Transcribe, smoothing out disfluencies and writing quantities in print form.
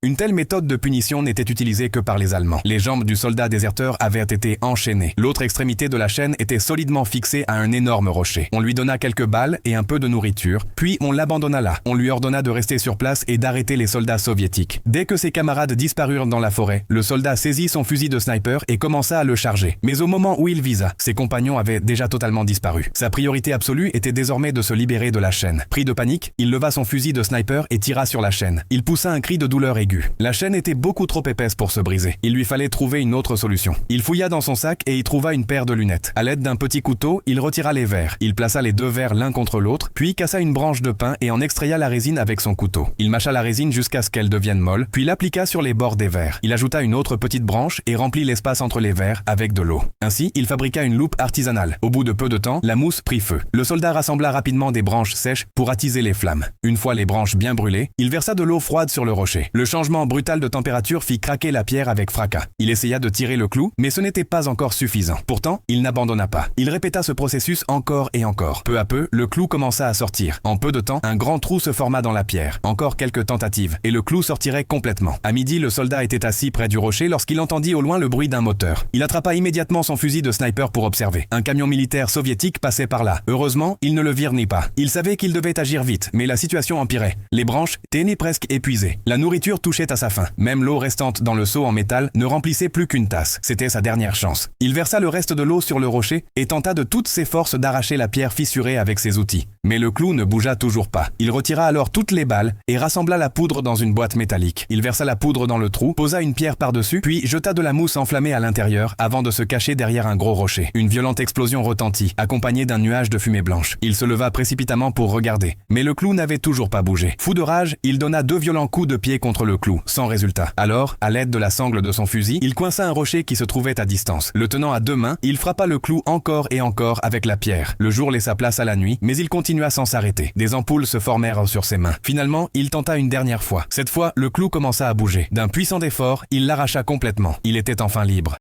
Une telle méthode de punition n'était utilisée que par les Allemands. Les jambes du soldat déserteur avaient été enchaînées. L'autre extrémité de la chaîne était solidement fixée à un énorme rocher. On lui donna quelques balles et un peu de nourriture, puis on l'abandonna là. On lui ordonna de rester sur place et d'arrêter les soldats soviétiques. Dès que ses camarades disparurent dans la forêt, le soldat saisit son fusil de sniper et commença à le charger. Mais au moment où il visa, ses compagnons avaient déjà totalement disparu. Sa priorité absolue était désormais de se libérer de la chaîne. Pris de panique, il leva son fusil de sniper et tira sur la chaîne. Il poussa un cri de douleur aiguë. La chaîne était beaucoup trop épaisse pour se briser. Il lui fallait trouver une autre solution. Il fouilla dans son sac et y trouva une paire de lunettes. À l'aide d'un petit couteau, il retira les verres. Il plaça les deux verres l'un contre l'autre, puis cassa une branche de pin et en extraya la résine avec son couteau. Il mâcha la résine jusqu'à ce qu'elle devienne molle, puis l'appliqua sur les bords des verres. Il ajouta une autre petite branche et remplit l'espace entre les verres avec de l'eau. Ainsi, il fabriqua une loupe artisanale. Au bout de peu de temps, la mousse prit feu. Le soldat rassembla rapidement des branches sèches pour attiser les flammes. Une fois les branches bien brûlées, il versa de l'eau froide sur le rocher. Le changement brutal de température fit craquer la pierre avec fracas. Il essaya de tirer le clou, mais ce n'était pas encore suffisant. Pourtant, il n'abandonna pas. Il répéta ce processus encore et encore. Peu à peu, le clou commença à sortir. En peu de temps, un grand trou se forma dans la pierre. Encore quelques tentatives, et le clou sortirait complètement. À midi, le soldat était assis près du rocher lorsqu'il entendit au loin le bruit d'un moteur. Il attrapa immédiatement son fusil de sniper pour observer. Un camion militaire soviétique passait par là. Heureusement, il ne le virnit pas. Il savait qu'il devait agir vite, mais la situation empirait. Les branches tenaient presque épuisées. La nourriture touchait à sa fin. Même l'eau restante dans le seau en métal ne remplissait plus qu'une tasse. C'était sa dernière chance. Il versa le reste de l'eau sur le rocher et tenta de toutes ses forces d'arracher la pierre fissurée avec ses outils. Mais le clou ne bougea toujours pas. Il retira alors toutes les balles et rassembla la poudre dans une boîte métallique. Il versa la poudre dans le trou, posa une pierre par-dessus, puis jeta de la mousse enflammée à l'intérieur avant de se cacher derrière un gros rocher. Une violente explosion retentit, accompagnée d'un nuage de fumée blanche. Il se leva précipitamment pour regarder, mais le clou n'avait toujours pas bougé. Fou de rage, il donna 2 violents coups de pied contre le clou, sans résultat. Alors, à l'aide de la sangle de son fusil, il coinça un rocher qui se trouvait à distance. Le tenant à 2 mains, il frappa le clou encore et encore avec la pierre. Le jour laissa place à la nuit, mais il continua sans s'arrêter. Des ampoules se formèrent sur ses mains. Finalement, il tenta une dernière fois. Cette fois, le clou commença à bouger. D'un puissant effort, il l'arracha complètement. Il était enfin libre.